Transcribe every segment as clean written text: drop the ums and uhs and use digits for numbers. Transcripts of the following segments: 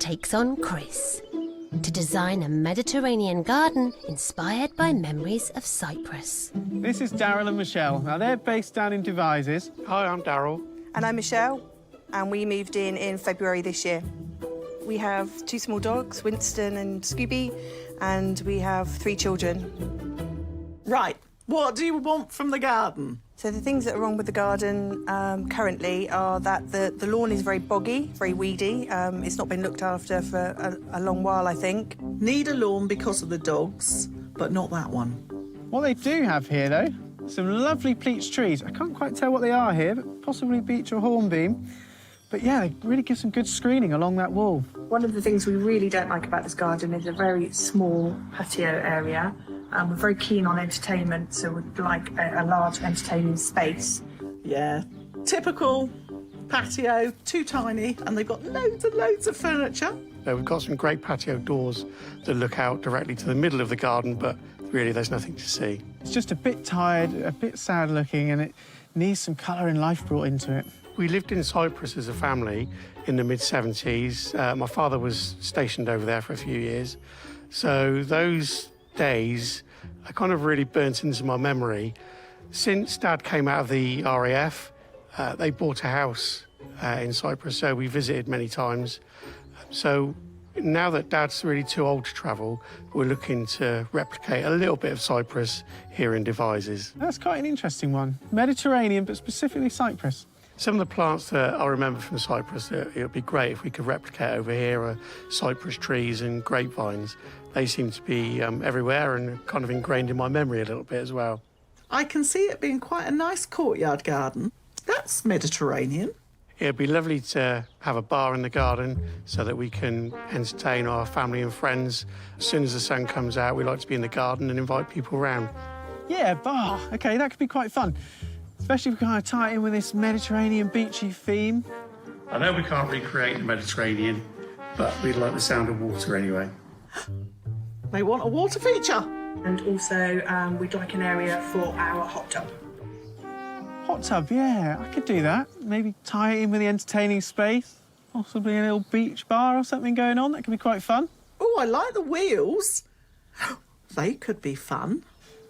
takes on Chris to design a Mediterranean garden inspired by memories of Cyprus. This is Daryl and Michelle. Now, they're based down in Devizes. Hi, I'm Daryl. And I'm Michelle, and we moved in February this year. We have 2 small dogs, Winston and Scooby, and we have 3 children. Right, what do you want from the garden? So the things that are wrong with the garden currently are that the lawn is very boggy, very weedy. It's not been looked after for a long while, I think. Need a lawn because of the dogs, but not that one. What they do have here, though, some lovely pleached trees. I can't quite tell what they are here, but possibly beech or hornbeam. But yeah, they really give some good screening along that wall. One of the things we really don't like about this garden is a very small patio area. We're very keen on entertainment, so we'd like a large entertaining space. Yeah, typical patio, too tiny, and they've got loads and loads of furniture. We've got some great patio doors that look out directly to the middle of the garden, but really there's nothing to see. It's just a bit tired, a bit sad looking, and it needs some colour and life brought into it. We lived in Cyprus as a family in the mid-70s. My father was stationed over there for a few years. So those days are kind of really burnt into my memory. Since Dad came out of the RAF, they bought a house in Cyprus, so we visited many times. So now that Dad's really too old to travel, we're looking to replicate a little bit of Cyprus here in Devizes. That's quite an interesting one. Mediterranean, but specifically Cyprus. Some of the plants that I remember from Cyprus, it would be great if we could replicate over here are cypress trees and grapevines. They seem to be everywhere and kind of ingrained in my memory a little bit as well. I can see it being quite a nice courtyard garden. That's Mediterranean. It'd be lovely to have a bar in the garden so that we can entertain our family and friends. As soon as the sun comes out, we like to be in the garden and invite people around. Yeah, bar. OK, that could be quite fun. Especially if we kind of tie it in with this Mediterranean beachy theme. I know we can't recreate the Mediterranean, but we like the sound of water anyway. They want a water feature. And also, we'd like an area for our hot tub. Hot tub, yeah, I could do that. Maybe tie it in with the entertaining space. Possibly a little beach bar or something going on. That could be quite fun. Oh, I like the wheels. They could be fun.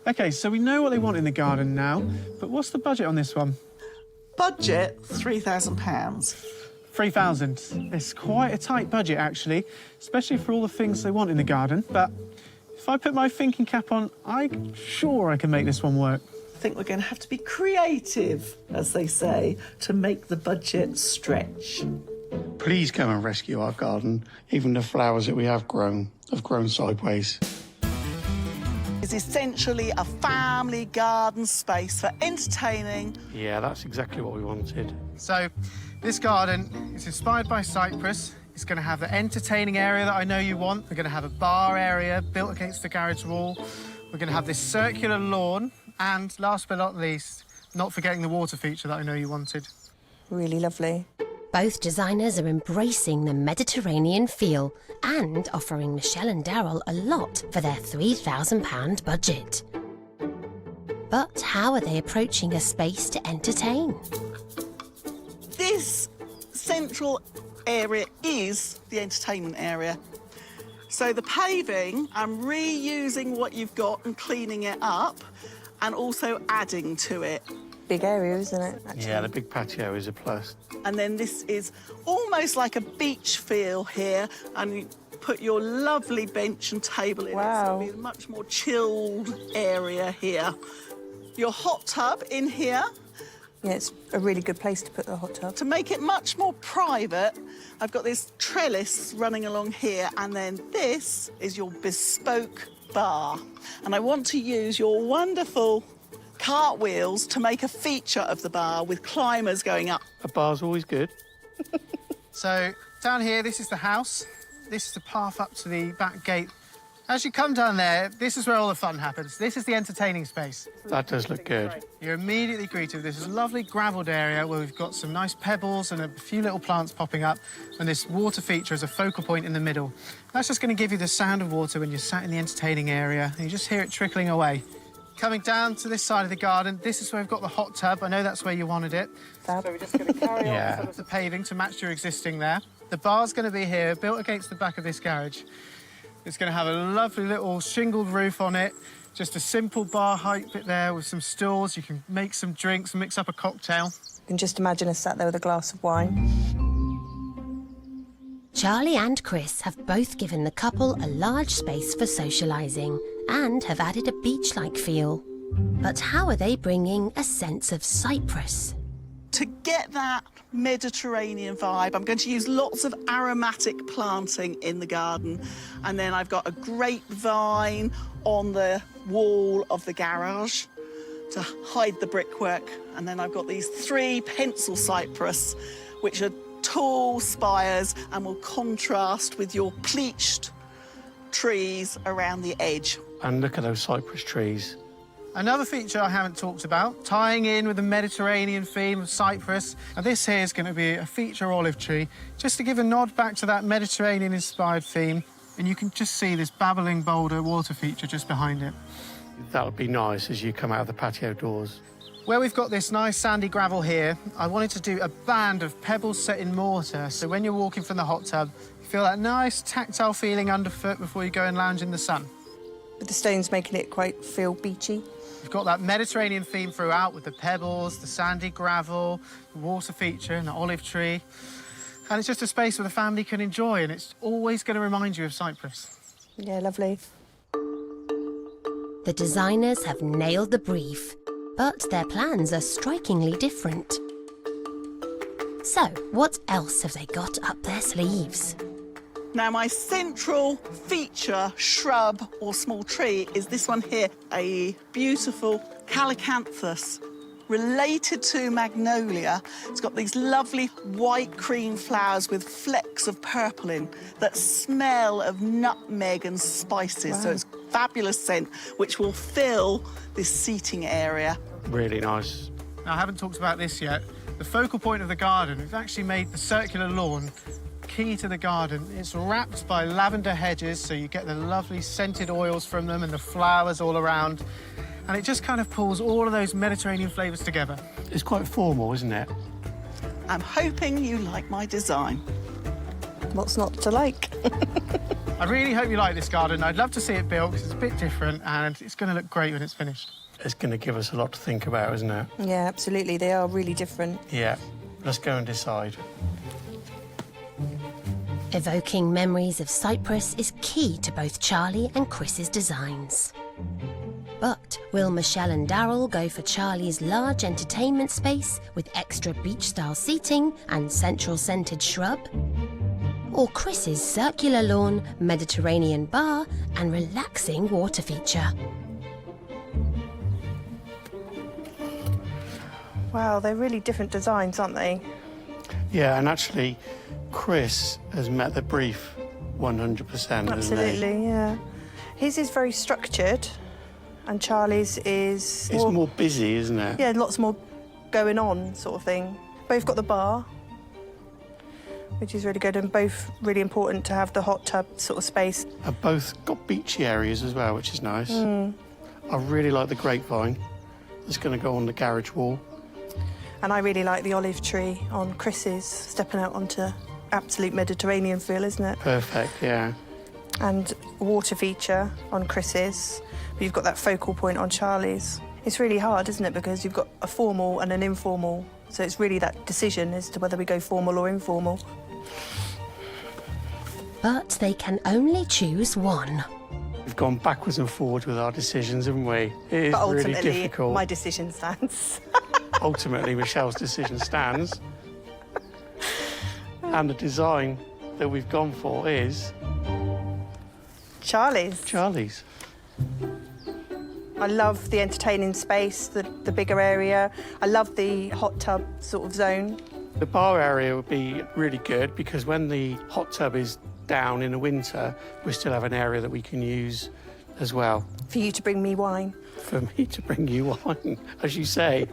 OK, so we know what they want in the garden now, but what's the budget on this one? Budget, £3,000. 3,000. It's quite a tight budget, actually, especially for all the things they want in the garden. But if I put my thinking cap on, I'm sure I can make this one work. I think we're going to have to be creative, as they say, to make the budget stretch. Please come and rescue our garden. Even the flowers that we have grown sideways. It's essentially a family garden space for entertaining. Yeah, that's exactly what we wanted. So this garden is inspired by Cyprus. It's going to have the entertaining area that I know you want. We're going to have a bar area built against the garage wall. We're going to have this circular lawn. And last but not least, not forgetting the water feature that I know you wanted. Really lovely. Both designers are embracing the Mediterranean feel and offering Michelle and Daryl a lot for their £3,000 budget. But how are they approaching a space to entertain? This central area is the entertainment area. So the paving, I'm reusing what you've got and cleaning it up and also adding to it. Big area, isn't it, actually? Yeah, the big patio is a plus. And then this is almost like a beach feel here, and you put your lovely bench and table in it, so it'll be a much more chilled area here. Your hot tub in here. Yeah, it's a really good place to put the hot tub. To make it much more private, I've got this trellis running along here, and then this is your bespoke bar. And I want to use your wonderful cartwheels to make a feature of the bar with climbers going up. A bar's always good. So down here, this is the house. This is the path up to the back gate. As you come down there, this is where all the fun happens. This is the entertaining space. That does look good. You're immediately greeted with this lovely gravelled area where we've got some nice pebbles and a few little plants popping up, and this water feature is a focal point in the middle. That's just going to give you the sound of water when you're sat in the entertaining area, and you just hear it trickling away. Coming down to this side of the garden, this is where we've got the hot tub. I know that's where you wanted it. Fab. So we're just going to carry on some of the paving to match your existing there. The bar's going to be here, built against the back of this garage. It's going to have a lovely little shingled roof on it, just a simple bar height bit there with some stools. You can make some drinks and mix up a cocktail. You can just imagine us sat there with a glass of wine. Charlie and Chris have both given the couple a large space for socialising and have added a beach-like feel. But how are they bringing a sense of Cyprus? To get that Mediterranean vibe, I'm going to use lots of aromatic planting in the garden. And then I've got a grapevine on the wall of the garage to hide the brickwork. And then I've got these 3 pencil cypress, which are tall spires and will contrast with your pleached trees around the edge. And look at those cypress trees. Another feature I haven't talked about, tying in with the Mediterranean theme of Cyprus. Now, this here is going to be a feature olive tree, just to give a nod back to that Mediterranean-inspired theme. And you can just see this babbling boulder water feature just behind it. That would be nice as you come out of the patio doors. Where we've got this nice sandy gravel here, I wanted to do a band of pebbles set in mortar, so when you're walking from the hot tub, you feel that nice tactile feeling underfoot before you go and lounge in the sun. With the stones making it quite feel beachy. We've got that Mediterranean theme throughout with the pebbles, the sandy gravel, the water feature and the olive tree. And it's just a space where the family can enjoy, and it's always going to remind you of Cyprus. Yeah, lovely. The designers have nailed the brief, but their plans are strikingly different. So, what else have they got up their sleeves? Now, my central feature shrub or small tree is this one here, a beautiful calicanthus, related to magnolia. It's got these lovely white cream flowers with flecks of purple in that smell of nutmeg and spices. Wow. So it's fabulous scent, which will fill this seating area. Really nice. Now, I haven't talked about this yet. The focal point of the garden, we've actually made the circular lawn key to the garden. It's wrapped by lavender hedges, so you get the lovely scented oils from them and the flowers all around. And it just kind of pulls all of those Mediterranean flavours together. It's quite formal, isn't it? I'm hoping you like my design. What's not to like? I really hope you like this garden. I'd love to see it built because it's a bit different and it's going to look great when it's finished. It's going to give us a lot to think about, isn't it? Yeah, absolutely. They are really different. Yeah. Let's go and decide. Evoking memories of Cyprus is key to both Charlie and Chris's designs. But will Michelle and Daryl go for Charlie's large entertainment space with extra beach-style seating and central scented shrub? Or Chris's circular lawn, Mediterranean bar and relaxing water feature? Wow, they're really different designs, aren't they? Yeah, and actually, Chris has met the brief 100%, hasn't he? Absolutely, yeah. His is very structured, and Charlie's is... It's more busy, isn't it? Yeah, lots more going on, sort of thing. Both got the bar, which is really good, and both really important to have the hot tub sort of space. Have both got beachy areas as well, which is nice. I really like the grapevine. It's going to go on the garage wall. And I really like the olive tree on Chris's, stepping out onto absolute Mediterranean feel, isn't it? Perfect, yeah. And water feature on Chris's, but you've got that focal point on Charlie's. It's really hard, isn't it? Because you've got a formal and an informal, so it's really that decision as to whether we go formal or informal. But they can only choose one. We've gone backwards and forwards with our decisions, haven't we? It is But really ultimately, difficult. my decision stands. Ultimately, Michelle's decision stands. And the design that we've gone for is Charlie's. Charlie's. I love the entertaining space, the bigger area. I love the hot tub sort of zone. The bar area would be really good because when the hot tub is down in the winter, we still have an area that we can use as well. For you to bring me wine. For me to bring you wine, as you say.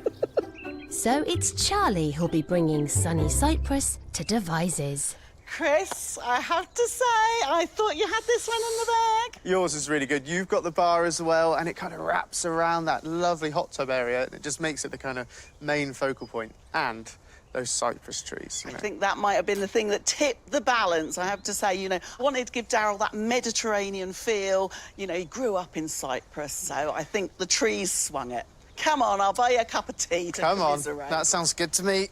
So it's Charlie who'll be bringing sunny Cyprus to Devizes. Chris, I have to say, I thought you had this one in the bag. Yours is really good. You've got the bar as well, and it kind of wraps around that lovely hot tub area. It just makes it the kind of main focal point. And those cypress trees. You know. I think that might have been the thing that tipped the balance, I have to say. You know, I wanted to give Darryl that Mediterranean feel. You know, he grew up in Cyprus, so I think the trees swung it. Come on, I'll buy you a cup of tea to Come on, commiserate. that sounds good to me.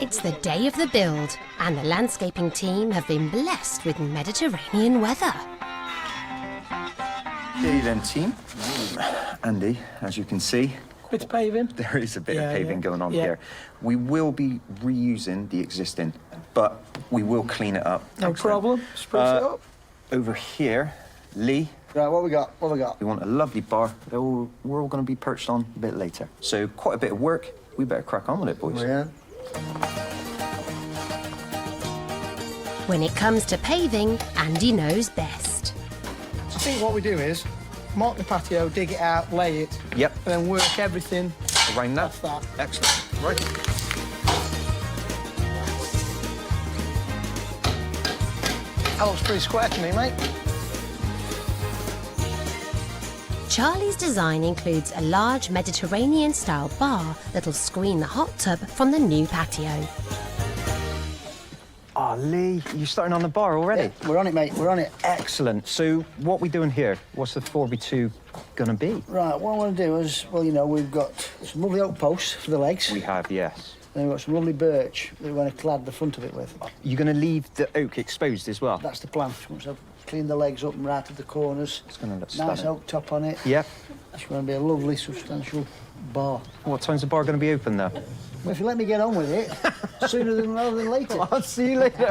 It's the day of the build, and the landscaping team have been blessed with Mediterranean weather. Hey then, team. Andy, as you can see, Bit of paving. there is a bit of paving going on here. We will be reusing the existing, but we will clean it up. No problem. Spruce it up. Over here, Lee, Right, what we got? What we got? we want a lovely bar that we're all going to be perched on a bit later. So quite a bit of work. We better crack on with it, boys. Yeah. When it comes to paving, Andy knows best. I think what we do is mark the patio, dig it out, lay it, Yep, and then work everything around that. off that. Excellent. Right. That looks pretty square to me, mate. Charlie's design includes a large Mediterranean-style bar that'll screen the hot tub from the new patio. Oh, Lee, you starting on the bar already? We're on it, mate. We're on it. Excellent. So what we doing here? What's the 4x2 gonna be? Right, what I want to do is, well, you know, we've got some lovely oak posts for the legs. We have, yes. And we've got some lovely birch that we want to clad the front of it with. You gonna leave the oak exposed as well? That's the plan. Once I've cleaned the legs up and right at the corners. It's gonna look Nice stunning. oak top on it. Yep. It's going to be a lovely, substantial bar. What time's the bar gonna be open though? Well, if you let me get on with it, sooner rather than later. I'll see you later.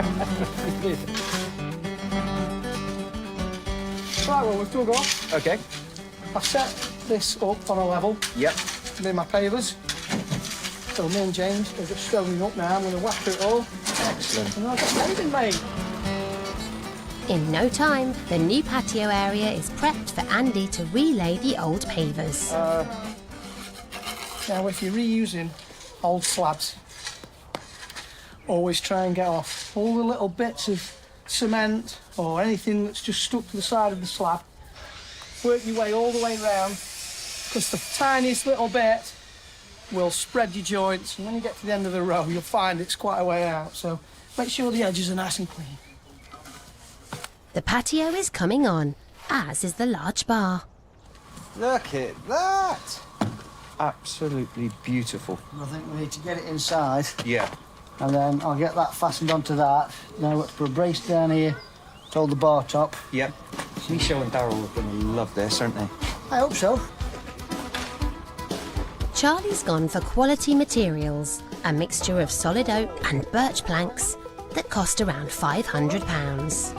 Right, well, we've dug up. Okay. I set this up on a level. Yep. Then my pavers. So me and James are just stoning up now. I'm going to whack it all. Excellent. And I've got paving, mate. In no time, the new patio area is prepped for Andy to relay the old pavers. Now, if you're reusing old slabs, always try and get off all the little bits of cement or anything that's just stuck to the side of the slab. Work your way all the way round, because the tiniest little bit will spread your joints, and when you get to the end of the row, you'll find it's quite a way out. So make sure the edges are nice and clean. The patio is coming on, as is the large bar. Look at that. Absolutely beautiful. I think we need to get it inside, Yeah. and then I'll get that fastened onto that. Now I've got to put a brace down here to hold the bar top. Yep. Michelle and Darryl are gonna love this, aren't they? I hope so. Charlie's gone for quality materials, a mixture of solid oak and birch planks that cost around £500.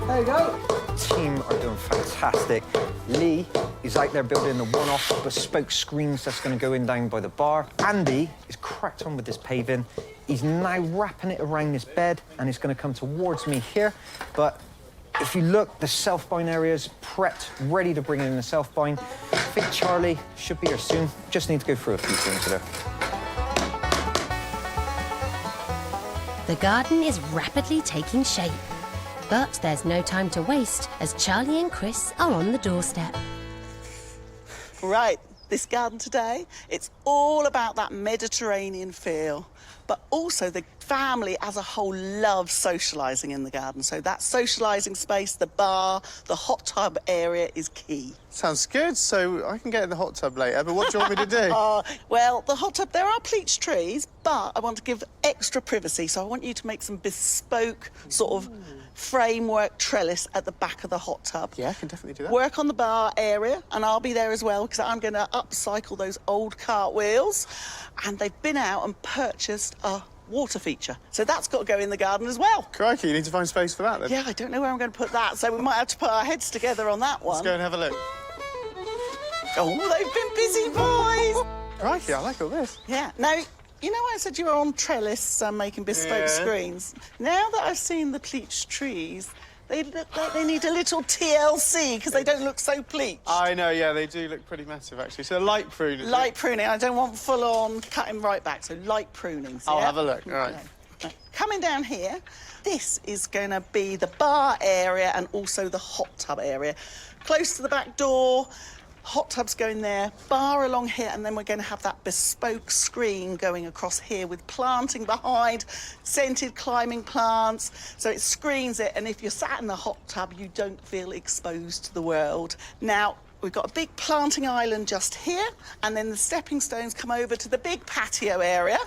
There you go. Team are doing fantastic. Lee is out there building the one-off bespoke screens that's going to go in down by the bar. Andy is cracked on with this paving. He's now wrapping it around this bed and it's going to come towards me here. But if you look, the self-bind area is prepped, ready to bring in the self-bind. I think Charlie should be here soon. Just need to go through a few things with her. The garden is rapidly taking shape. But there's no time to waste as Charlie and Chris are on the doorstep. Right, this garden today, it's all about that Mediterranean feel, but also the family as a whole loves socialising in the garden. So that socialising space, the bar, the hot tub area is key. Sounds good. So I can get in the hot tub later, but what do you want me to do? Well, the hot tub, there are pleach trees, but I want to give extra privacy, so I want you to make some bespoke sort of framework trellis at the back of the hot tub. Yeah, I can definitely do that. Work on the bar area, and I'll be there as well, because I'm going to upcycle those old cartwheels, and they've been out and purchased a water feature. So that's got to go in the garden as well. Crikey, you need to find space for that then. Yeah, I don't know where I'm going to put that, so we might have to put our heads together on that one. Let's go and have a look. Oh, they've been busy, boys. Crikey, I like all this. Yeah. Now, you know I said you were on trellis making bespoke screens? Now that I've seen the pleached trees, they look like they need a little TLC because they don't look so pleached. I know, yeah, they do look pretty massive, actually. So light prune, is Light it? pruning. I don't want full-on cutting right back, so light pruning. I'll yeah? have a look, all right. Okay. Coming down here, this is going to be the bar area and also the hot tub area. Close to the back door, Hot tubs going there, bar along here, and then we're going to have that bespoke screen going across here with planting behind, scented climbing plants, so it screens it, and if you're sat in the hot tub, you don't feel exposed to the world. Now, we've got a big planting island just here, and then the stepping stones come over to the big patio area.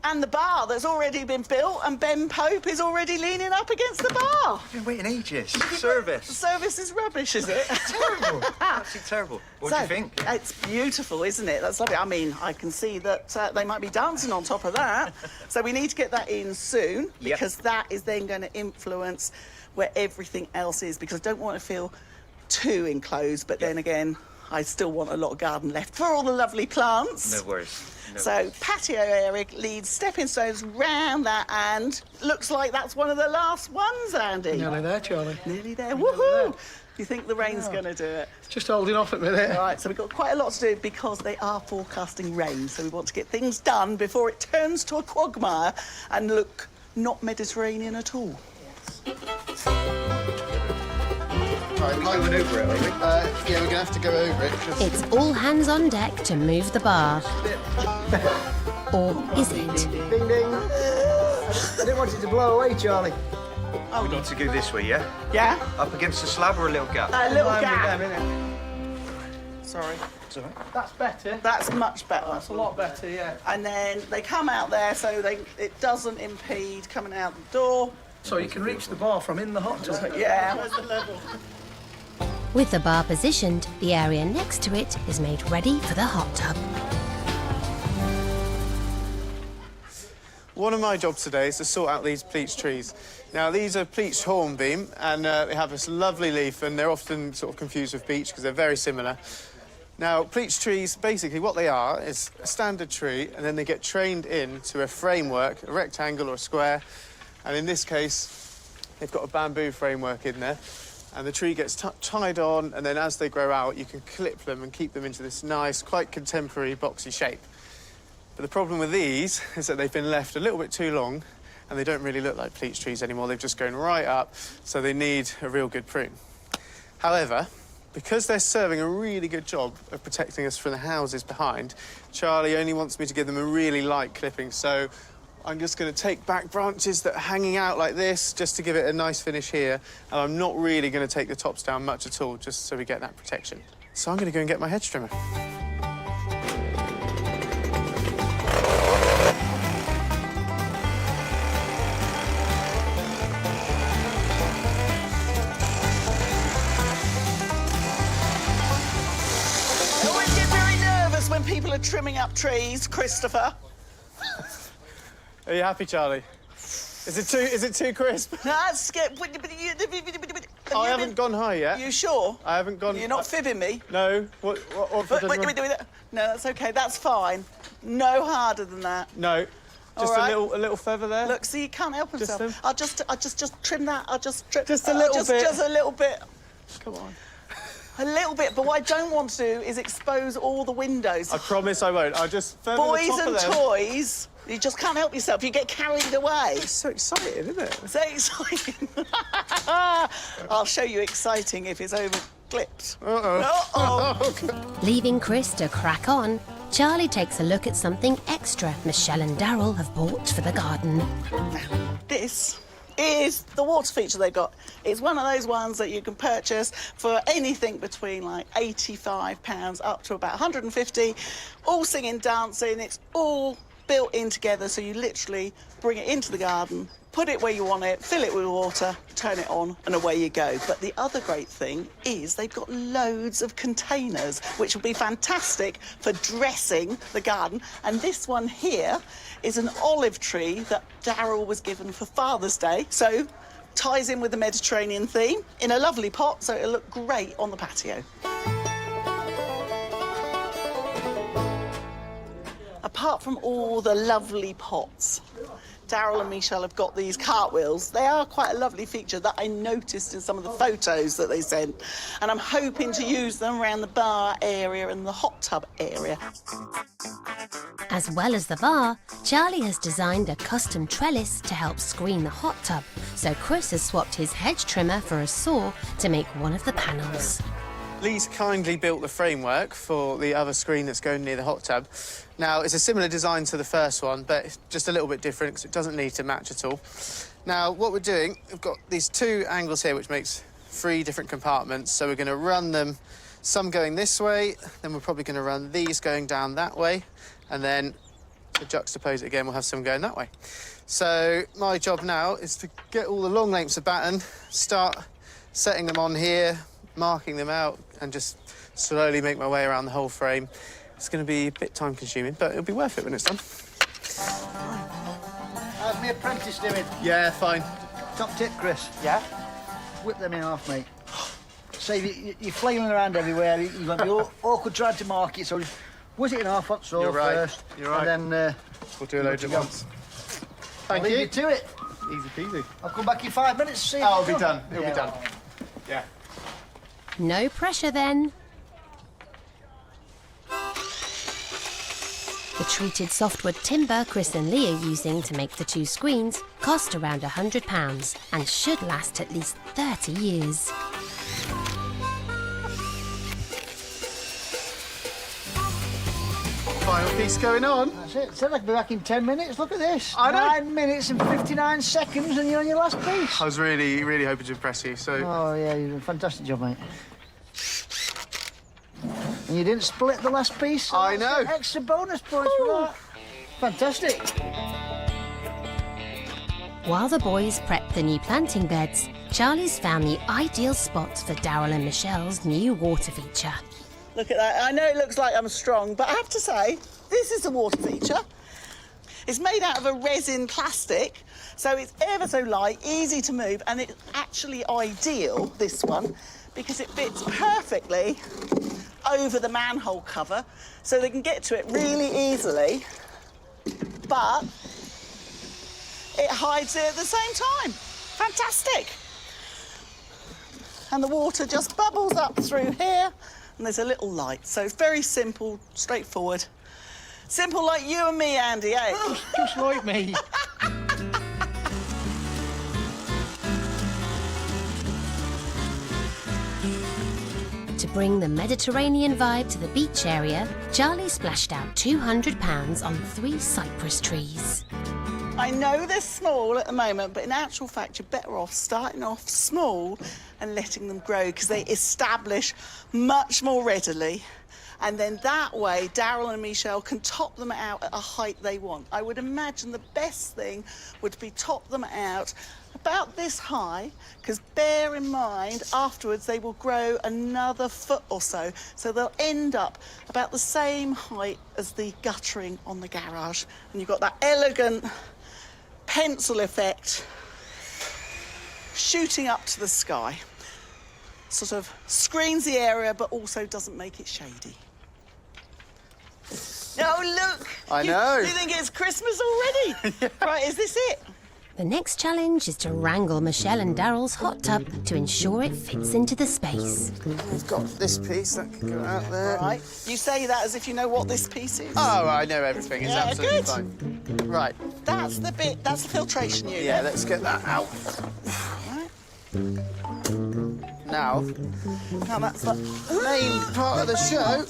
And the bar that's already been built, and Ben Pope is already leaning up against the bar. I've been waiting ages. Service. The service is rubbish, is it? Terrible. Absolutely terrible. What do you think? It's beautiful, isn't it? That's lovely. I mean, I can see that they might be dancing on top of that. So we need to get that in soon, because that is then going to influence where everything else is, because I don't want to feel too enclosed, but then again, I still want a lot of garden left for all the lovely plants. No worries. So patio area leads stepping stones round that, and looks like that's one of the last ones, Andy. Nearly there, Charlie. Nearly there. Woohoo! You think the rain's going to do it? Just holding off at me there. All right, so we've got quite a lot to do because they are forecasting rain, so we want to get things done before it turns to a quagmire and look not Mediterranean at all. Right, We're going over it, are we? yeah, we're going to have to go over it. It's all hands on deck to move the bar. Or is it? Ding ding. I didn't want it to blow away, Charlie. Oh, we need to go this way, yeah? Yeah? Up against the slab or a little gap? A little Line with gap. them, innit? Sorry. It's all right. That's better. That's much better. That's a lot better, yeah. And then they come out there so it doesn't impede coming out the door. So you can reach the bar from in the hot tub. Yeah. With the bar positioned, the area next to it is made ready for the hot tub. One of my jobs today is to sort out these pleached trees. Now, these are pleached hornbeam, and they have this lovely leaf, and they're often sort of confused with beech because they're very similar. Now, pleached trees, basically what they are is a standard tree, and then they get trained into a framework, a rectangle or a square, and in this case, they've got a bamboo framework in there, and the tree gets tied on, and then as they grow out, you can clip them and keep them into this nice, quite contemporary, boxy shape. But the problem with these is that they've been left a little bit too long, and they don't really look like pleached trees anymore. They've just grown right up, so they need a real good prune. However, because they're serving a really good job of protecting us from the houses behind, Charlie only wants me to give them a really light clipping, so I'm just going to take back branches that are hanging out like this, just to give it a nice finish here, and I'm not really going to take the tops down much at all, just so we get that protection. So I'm going to go and get my hedge trimmer. I always get very nervous when people are trimming up trees, Christopher. Are you happy, Charlie? Is it too crisp? That's good. I haven't gone high yet. You sure? I haven't gone... You're not fibbing me? No. What Wait. No, that's okay. That's fine. No harder than that. No. Just All right. a little feather there. Look, see, he can't help himself. them? I'll just trim that. I'll just trim. Just a little bit. Just a little bit. Come on. A little bit. But what I don't want to do is expose all the windows. I promise I won't. I'll just feather Boys the top and of them. toys. You just can't help yourself. You get carried away. It's so exciting, isn't it? So exciting. I'll show you exciting if it's over clipped. Uh-oh. Leaving Chris to crack on, Charlie takes a look at something extra Michelle and Daryl have bought for the garden. This is the water feature they've got. It's one of those ones that you can purchase for anything between like £85 up to about 150, all singing, dancing. It's all built in together, so you literally bring it into the garden, put it where you want it, fill it with water, turn it on, and away you go. But the other great thing is they've got loads of containers, which will be fantastic for dressing the garden. And this one here is an olive tree that Daryl was given for Father's Day, so ties in with the Mediterranean theme in a lovely pot, so it'll look great on the patio. Apart from all the lovely pots, Daryl and Michelle have got these cartwheels. They are quite a lovely feature that I noticed in some of the photos that they sent, and I'm hoping to use them around the bar area and the hot tub area. As well as the bar, Charlie has designed a custom trellis to help screen the hot tub, so Chris has swapped his hedge trimmer for a saw to make one of the panels. Lee's kindly built the framework for the other screen that's going near the hot tub. Now, it's a similar design to the first one, but it's just a little bit different because it doesn't need to match at all. Now, what we're doing, we've got these 2 angles here, which makes 3 different compartments. So we're going to run them, some going this way, then we're probably going to run these going down that way, and then to juxtapose it again, we'll have some going that way. So my job now is to get all the long lengths of batten, start setting them on here, marking them out, and just slowly make my way around the whole frame. It's going to be a bit time-consuming, but it'll be worth it when it's done. How's my apprentice doing? Yeah, fine. Top tip, Chris. Yeah? Whip them in half, mate. Save you're flailing around everywhere. You've got the awkward trying to mark it, so just whiz it in half once You're right. first. You're right. And then we'll do a load at once. Thank leave you. you to it. Easy peasy. I'll come back in 5 minutes. See if It'll it's be done. It'll be done. Yeah. No pressure then. The treated softwood timber Chris and Lee are using to make the 2 screens cost around £100 and should last at least 30 years. Final piece going on. That's it. Said I'd be back in 10 minutes. Look at this. I know. 9 minutes and 59 seconds and you're on your last piece. I was really, really hoping to impress you, so... Oh, yeah, you did a fantastic job, mate. And you didn't split the last piece. So I that's know. Extra bonus points for that. Fantastic. While the boys prep the new planting beds, Charlie's found the ideal spot for Daryl and Michelle's new water feature. Look at that. I know it looks like I'm strong, but I have to say, this is a water feature. It's made out of a resin plastic, so it's ever so light, easy to move, and it's actually ideal, this one, because it fits perfectly over the manhole cover, so they can get to it really easily, but it hides it at the same time. Fantastic. And the water just bubbles up through here, and there's a little light. So it's very simple, straightforward. Simple like you and me, Andy, eh? Just like me. To bring the Mediterranean vibe to the beach area, Charlie splashed out £200 on 3 cypress trees. I know they're small at the moment, but in actual fact, you're better off starting off small and letting them grow because they establish much more readily. And then that way, Daryl and Michelle can top them out at a height they want. I would imagine the best thing would be top them out about this high, because bear in mind, afterwards they will grow another foot or so, so they'll end up about the same height as the guttering on the garage. And you've got that elegant pencil effect shooting up to the sky. Sort of screens the area, but also doesn't make it shady. Oh, look! I know. You think it's Christmas already? Yeah. Right, is this it? The next challenge is to wrangle Michelle and Daryl's hot tub to ensure it fits into the space. We've got this piece that can go out there. Right. You say that as if you know what this piece is. Oh, I know everything. It's Yeah, absolutely good. fine. Right. That's the bit, that's the filtration unit. Yeah, let's get that out. Now, That's the main part of the show.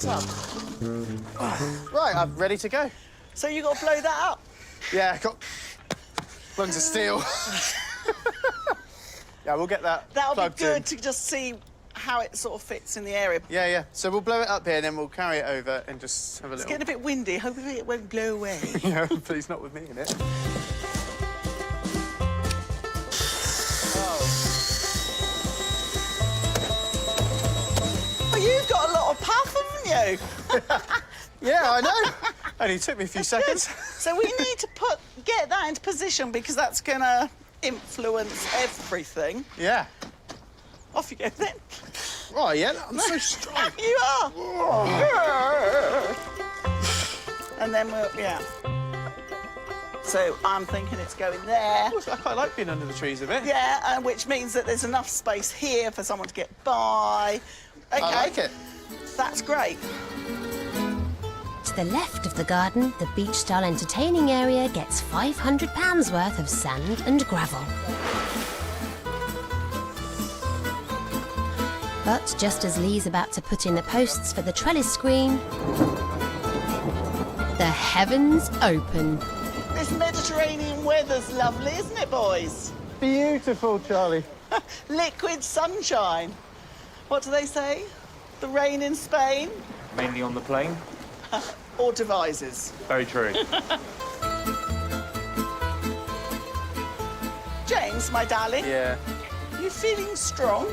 Right, I'm ready to go. So you got to blow that up. Yeah, got lungs of steel. Yeah, we'll get that That'll be plugged good in. to just see how it sort of fits in the area. Yeah, yeah. So we'll blow it up here, and then we'll carry it over and just have a It's little... getting a bit windy. Hopefully it won't blow away. Yeah, please not with me in it. Well, you've got a lot of puff, haven't you? Yeah, I know. Only took me a few seconds. So we need to get that into position because that's going to influence everything. Yeah. Off you go then. Oh, yeah, I'm so strong. You are. And then we'll, yeah. So I'm thinking it's going there. I quite like being under the trees a bit. Yeah, which means that there's enough space here for someone to get by. Okay. I like it. That's great. To the left of the garden, the beach-style entertaining area gets £500 worth of sand and gravel. But just as Lee's about to put in the posts for the trellis screen, the heavens open. This Mediterranean weather's lovely, isn't it, boys? Beautiful, Charlie. Liquid sunshine. What do they say? The rain in Spain? Mainly on the plane. Or Devizes. Very true. James, my darling. Yeah. You feeling strong?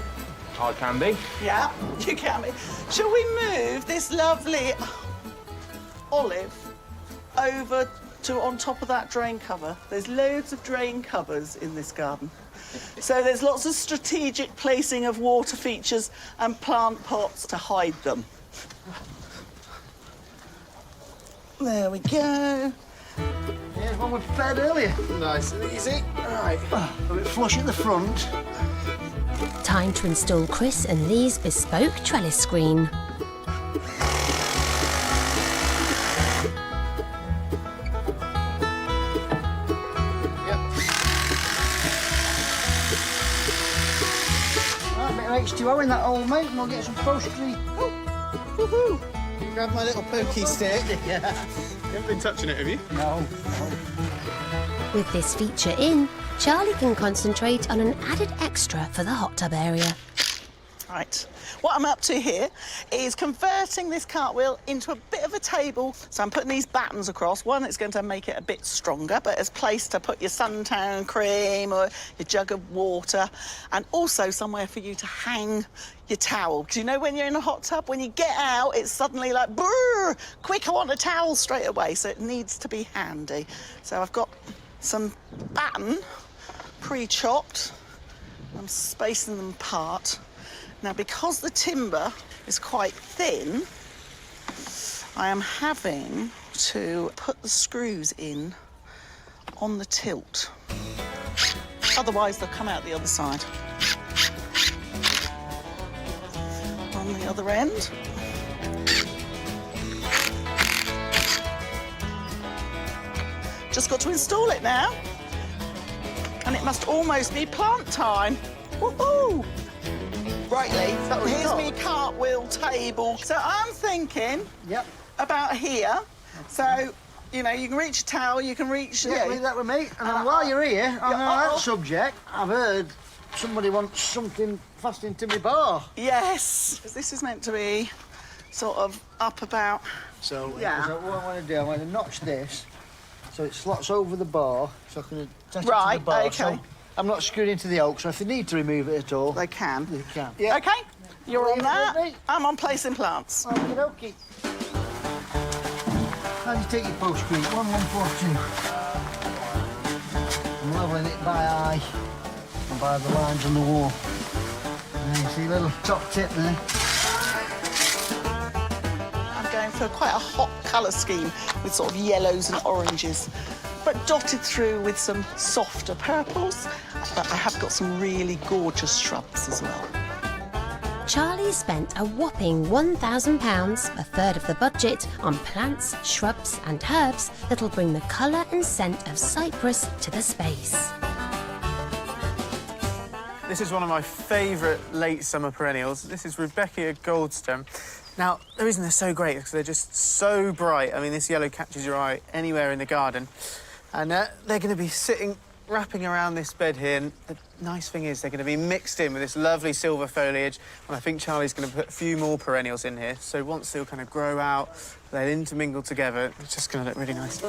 I can be. Yeah, you can be. Shall we move this lovely olive over to on top of that drain cover? There's loads of drain covers in this garden. So there's lots of strategic placing of water features and plant pots to hide them. There we go. Here's one we prepared earlier. Nice and easy. All right. A bit flush at the front. Time to install Chris and Lee's bespoke trellis screen. Right, a bit of H2O in that hole, mate, and we'll get some upholstery. Woohoo! Grab my little pokey stick. Yeah. You haven't been touching it, have you? No. With this feature in, Charlie can concentrate on an added extra for the hot tub area. Right. What I'm up to here is converting this cartwheel into a bit of a table. So I'm putting these battens across. One, it's going to make it a bit stronger, but as place to put your suntan cream or your jug of water, and also somewhere for you to hang your towel. Because you know when you're in a hot tub, when you get out, it's suddenly like, brrr, quick, I want a towel straight away. So it needs to be handy. So I've got some batten pre-chopped. I'm spacing them apart. Now, because the timber is quite thin, I am having to put the screws in on the tilt. Otherwise, they'll come out the other side. On the other end. Just got to install it now. And it must almost be plant time. Woohoo! Right, Lee, here's me cartwheel table. So I'm thinking about here. So, you know, you can reach a towel, you can reach... Yeah, leave that with me. And then while you're here, on that subject, I've heard somebody wants something fastened to my bar. Yes, this is meant to be sort of up about... So, what I want to do, I want to notch this so it slots over the bar, so I can attach it to the bar. OK. So I'm not screwed into the oak, so if they need to remove it at all... They can. They can. Yeah. OK, you're on that. Ready? I'm on placing plants. Okie-dokie. How do you take your post screw? 1, 1, 4, 2. I'm levelling it by eye and by the lines on the wall. And then you see a little top tip there. I'm going for quite a hot colour scheme with sort of yellows and oranges, but dotted through with some softer purples. But I have got some really gorgeous shrubs as well. Charlie spent a whopping £1,000, a third of the budget, on plants, shrubs and herbs that'll bring the colour and scent of cypress to the space. This is one of my favourite late summer perennials. This is Rebecca Goldstem. Now, the reason they're so great is because they're just so bright. I mean, this yellow catches your eye anywhere in the garden. And they're going to be wrapping around this bed here. And the nice thing is they're going to be mixed in with this lovely silver foliage. And I think Charlie's going to put a few more perennials in here. So once they'll kind of grow out, they'll intermingle together. It's just going to look really nice.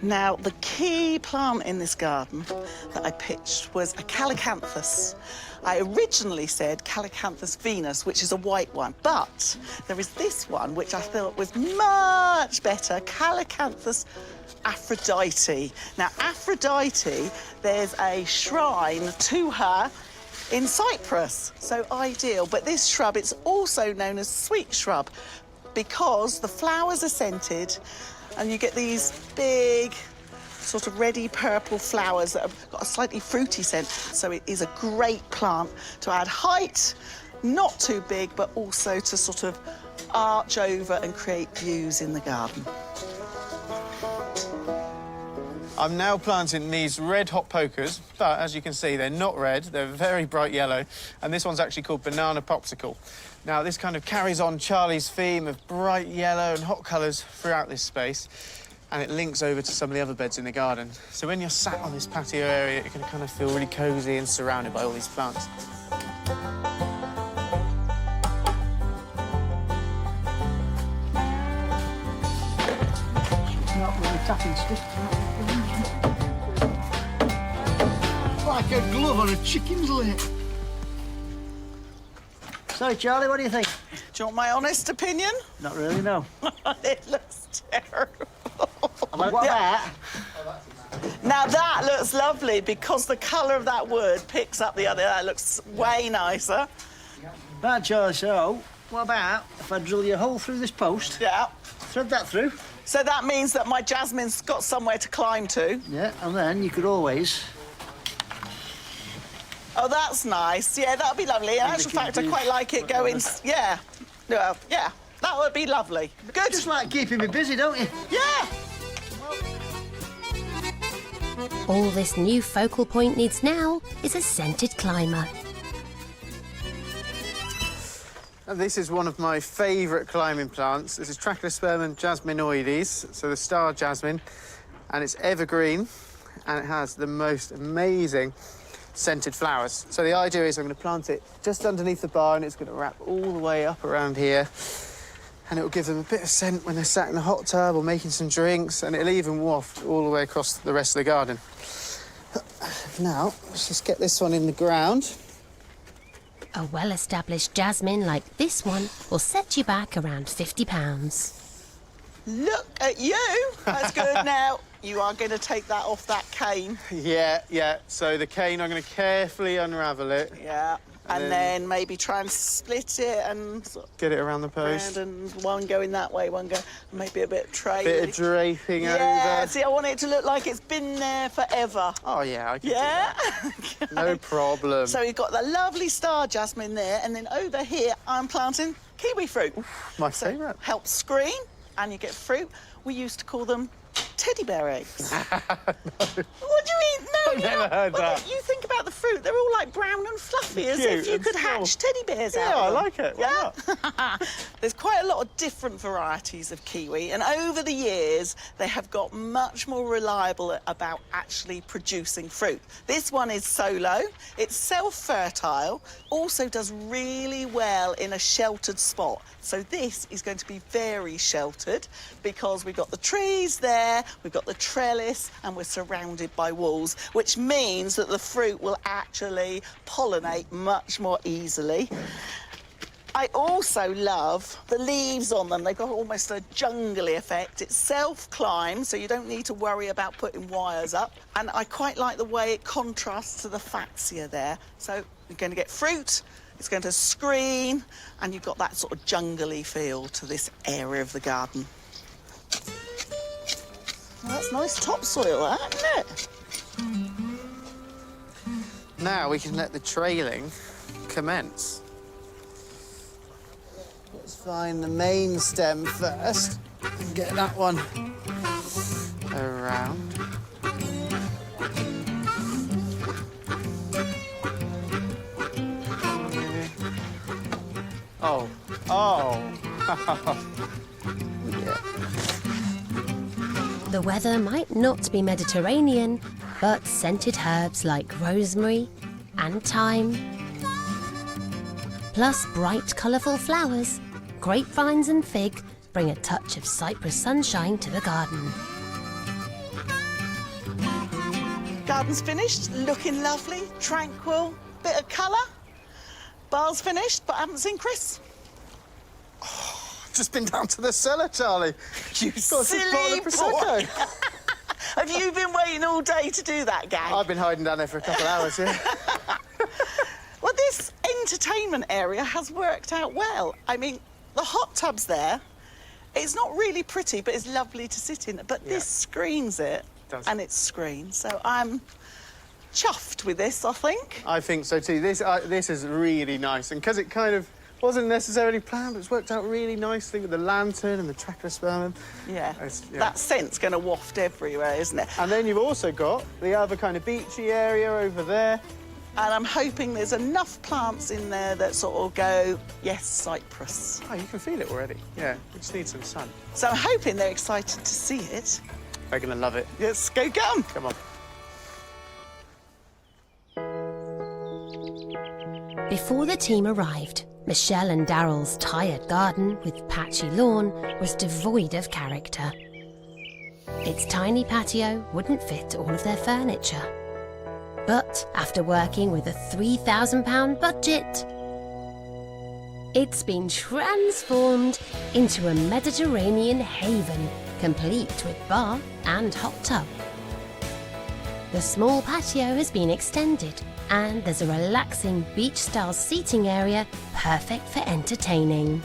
Now, the key plant in this garden that I pitched was a Calycanthus. I originally said Calycanthus Venus, which is a white one, but there is this one, which I thought was much better, Calycanthus Aphrodite. Now, Aphrodite, there's a shrine to her in Cyprus, so ideal. But this shrub, it's also known as sweet shrub because the flowers are scented and you get these big, sort of reddy purple flowers that have got a slightly fruity scent. So it is a great plant to add height, not too big, but also to sort of arch over and create views in the garden. I'm now planting these red hot pokers, but as you can see, they're not red, they're very bright yellow, and this one's actually called Banana Popsicle. Now, this kind of carries on Charlie's theme of bright yellow and hot colours throughout this space, and it links over to some of the other beds in the garden. So when you're sat on this patio area, you can kind of feel really cosy and surrounded by all these plants. Not really tapping stick. Like a glove on a chicken's leg. So, Charlie, what do you think? Do you want my honest opinion? Not really, no. It looks terrible. What about? Now that looks lovely because the colour of that wood picks up the other. That looks way nicer. Right, Charlie, so what about if I drill you a hole through this post? Yeah. Thread that through. So that means that my jasmine's got somewhere to climb to. Yeah, and then you could always... Oh, that's nice. Yeah, that would be lovely. In actual fact, I quite like it going... Yeah. Well, yeah, that would be lovely. Good. Just like keeping me busy, don't you? Yeah. All this new focal point needs now is a scented climber. And this is one of my favourite climbing plants. This is Trachelospermum jasminoides, so the star jasmine, and it's evergreen, and it has the most amazing scented flowers. So the idea is I'm going to plant it just underneath the bar, and it's going to wrap all the way up around here, and it will give them a bit of scent when they're sat in the hot tub or making some drinks, and it'll even waft all the way across the rest of the garden. Now, let's just get this one in the ground. A well-established jasmine like this one will set you back around £50. Look at you. That's good. Now, you are going to take that off that cane. Yeah. So the cane, I'm going to carefully unravel it. Yeah. And then maybe try and split it and... sort of get it around the post. and one going that way, one going... Maybe a bit of trailing. Bit of draping yeah, over. see, I want it to look like it's been there forever. Oh, yeah, I can Yeah? do that. No problem. So we've got the lovely star jasmine there, and then over here, I'm planting kiwi fruit. My favourite. Helps screen, and you get fruit. We used to call them teddy bear eggs. No. What do you mean? No, I've never heard that. You think about the fruit, they're all like brown and fluffy, as Cute if you and could small. hatch teddy bears out Yeah, of I them. like it. Why not? There's quite a lot of different varieties of kiwi, and over the years, they have got much more reliable about actually producing fruit. This one is solo, it's self-fertile, also does really well in a sheltered spot. So this is going to be very sheltered because we've got the trees there, we've got the trellis, and we're surrounded by walls, which means that the fruit will actually pollinate much more easily. I also love the leaves on them. They've got almost a jungly effect. It's self-climb, so you don't need to worry about putting wires up. And I quite like the way it contrasts to the Fatsia there. So you're going to get fruit, it's going to screen, and you've got that sort of jungly feel to this area of the garden. Well, that's nice topsoil, that, isn't it? Now we can let the trailing commence. Let's find the main stem first and get that one around. Oh. Yeah. The weather might not be Mediterranean, but scented herbs like rosemary and thyme, plus bright, colourful flowers, grapevines and fig bring a touch of Cyprus sunshine to the garden. Garden's finished, looking lovely, tranquil, bit of colour. Bar's finished, but I haven't seen Chris. Just been down to the cellar, Charlie. You Got some silly bottle of Prosecco. boy. Have you been waiting all day to do that, gang? I've been hiding down there for a couple of hours, yeah. Well, this entertainment area has worked out well. I mean, the hot tub's there. It's not really pretty, but it's lovely to sit in. But this screens it, and it's screened. So I'm chuffed with this, I think. I think so too. This is really nice, and because it kind of Wasn't necessarily planned, but it's worked out really nicely with the lantern and the tracheospermum. Yeah. Yeah. That scent's going to waft everywhere, isn't it? And then you've also got the other kind of beachy area over there. And I'm hoping there's enough plants in there that sort of go, yes, cypress. Oh, you can feel it already. Yeah, we just need some sun. So I'm hoping they're excited to see it. They're going to love it. Let's go get 'em. Come on. Before the team arrived, Michelle and Daryl's tired garden with patchy lawn was devoid of character. Its tiny patio wouldn't fit all of their furniture. But after working with a £3,000 budget, it's been transformed into a Mediterranean haven, complete with bar and hot tub. The small patio has been extended, and there's a relaxing beach-style seating area perfect for entertaining.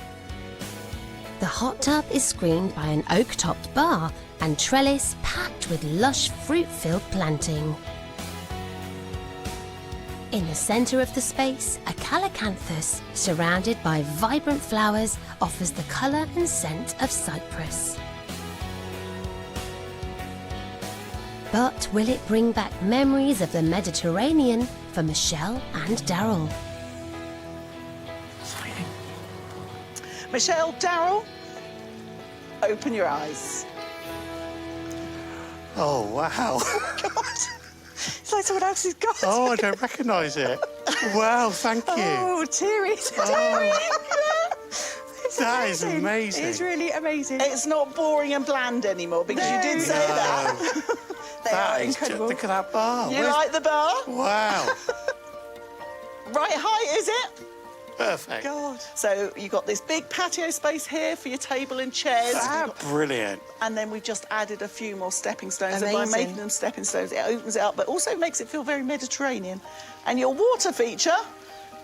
The hot tub is screened by an oak-topped bar and trellis packed with lush fruit-filled planting. In the centre of the space, a calacanthus surrounded by vibrant flowers offers the colour and scent of cypress. But will it bring back memories of the Mediterranean for Michelle and Daryl? Michelle, Daryl, open your eyes. Oh, wow. God. It's like someone else's got Oh, I don't recognise it. Wow, thank you. Oh, teary. That is amazing. It's really amazing. It's not boring and bland anymore because you did say that. They That are is incredible. look at that bar. You like the bar? Wow. Right height, is it? Perfect. God. So you got this big patio space here for your table and chairs. Brilliant. And then we just added a few more stepping stones. And by Amazing. making them stepping stones, it opens it up, but also makes it feel very Mediterranean. And your water feature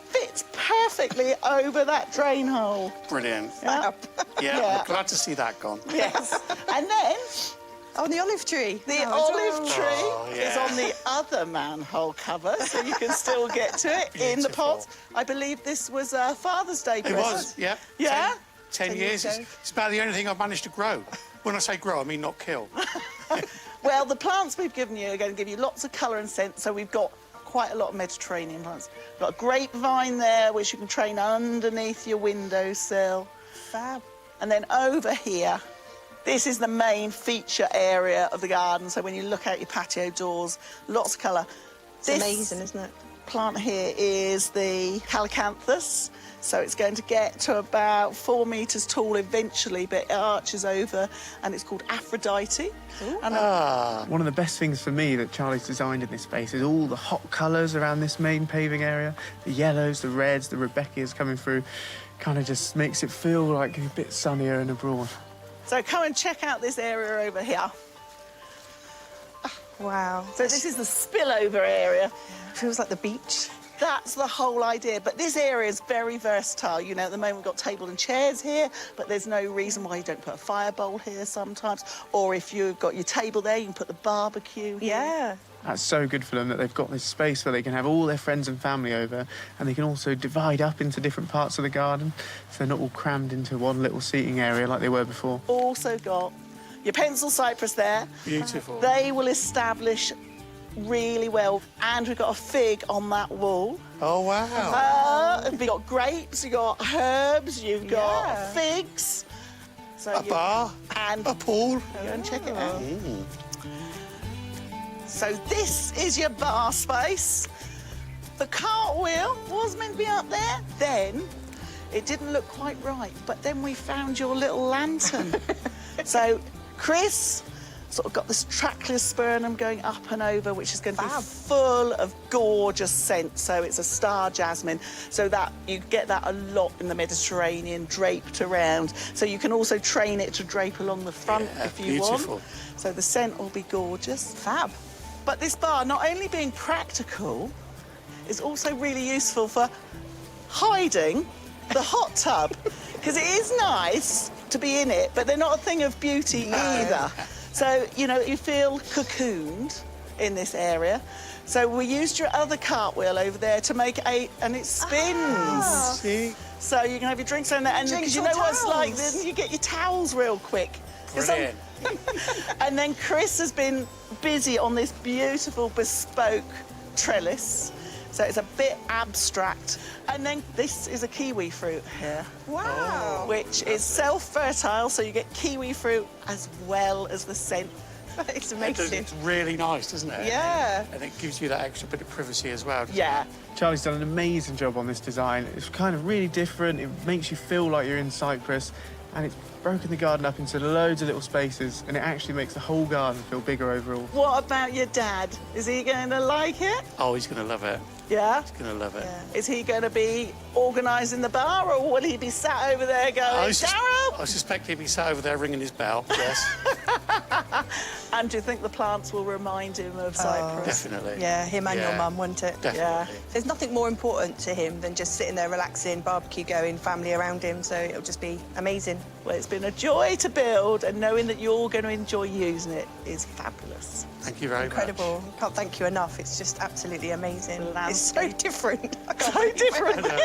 fits perfectly over that drain hole. Brilliant. Yeah. Yeah, I'm glad to see that gone. Yes. And then Oh, the olive tree. the olive tree is yeah. on the other manhole cover, so you can still get to it in the Beautiful. pot. I believe this was Father's Day It present. was, yeah. Yeah? 10 years. ago. It's about the only thing I've managed to grow. When I say grow, I mean not kill. Well, the plants we've given you are going to give you lots of colour and scent, so we've got quite a lot of Mediterranean plants. We've got a grapevine there, which you can train underneath your windowsill. Fab. And then over here, this is the main feature area of the garden, so when you look out your patio doors, lots of colour. It's amazing, isn't it? Plant here is the calacanthus, so it's going to get to about 4 metres tall eventually, but it arches over, and it's called Aphrodite. And One of the best things for me that Charlie's designed in this space is all the hot colours around this main paving area. The yellows, the reds, the Rebecca's coming through. Kind of just makes it feel like a bit sunnier and abroad. so come and check out this area over here. Wow. So this is the spillover area. Feels like the beach. That's the whole idea. But this area is very versatile. You know, at the moment we've got table and chairs here, but there's no reason why you don't put a fire bowl here sometimes. Or if you've got your table there, you can put the barbecue here. Yeah. That's so good for them that they've got this space where they can have all their friends and family over, and they can also divide up into different parts of the garden, so they're not all crammed into one little seating area like they were before. Also got your pencil cypress there. Beautiful. They will establish really well. And we've got a fig on that wall. Oh, wow. We've got grapes, you've got herbs, you've got Yeah. figs. So A bar, and a pool. go and check it out. So this is your bar space. The cartwheel was meant to be up there. Then it didn't look quite right, but then we found your little lantern. So Chris sort of got this tracheospermum going up and over, which is going to be full of gorgeous scent. So it's a star jasmine, so that you get that a lot in the Mediterranean, draped around. So you can also train it to drape along the front if you beautiful. want. So the scent will be gorgeous. Fab. But this bar, not only being practical, is also really useful for hiding the hot tub. Because it is nice to be in it, but they're not a thing of beauty either. So, you know, you feel cocooned in this area. So we used your other cartwheel over there to make and it spins. See? So you can have your drinks on there, and Drinks because you or know what it's like, towels? then you get your towels real quick. 'Cause Brilliant. and then Chris has been busy on this beautiful bespoke trellis. So it's a bit abstract. And then this is a kiwi fruit here. Wow. Which is self-fertile, so you get kiwi fruit as well as the scent. It's amazing. It's really nice, doesn't it? Yeah. And it gives you that extra bit of privacy as well. doesn't Yeah. Charlie's done an amazing job on this design. It's kind of really different. It makes you feel like you're in Cyprus, and it's broken the garden up into loads of little spaces, and it actually makes the whole garden feel bigger overall. What about your dad? Is he going to like it? it? Oh, he's going to love it. Yeah? He's going to love it. Is he going to be organising the bar, or will he be sat over there going, Darryl? I suspect he'll be sat over there ringing his bell, yes. And do you think the plants will remind him of Cyprus? Definitely. Yeah, him and your Yeah. mum, wouldn't it? Definitely. There's nothing more important to him than just sitting there relaxing, barbecue going, family around him, so it'll just be amazing. Well, it's been a joy to build, and knowing that you're going to enjoy using it is fabulous. Thank you very Incredible. Can't thank you enough. It's just absolutely amazing. It's so Landscape. different. I can't So believe it. different. much.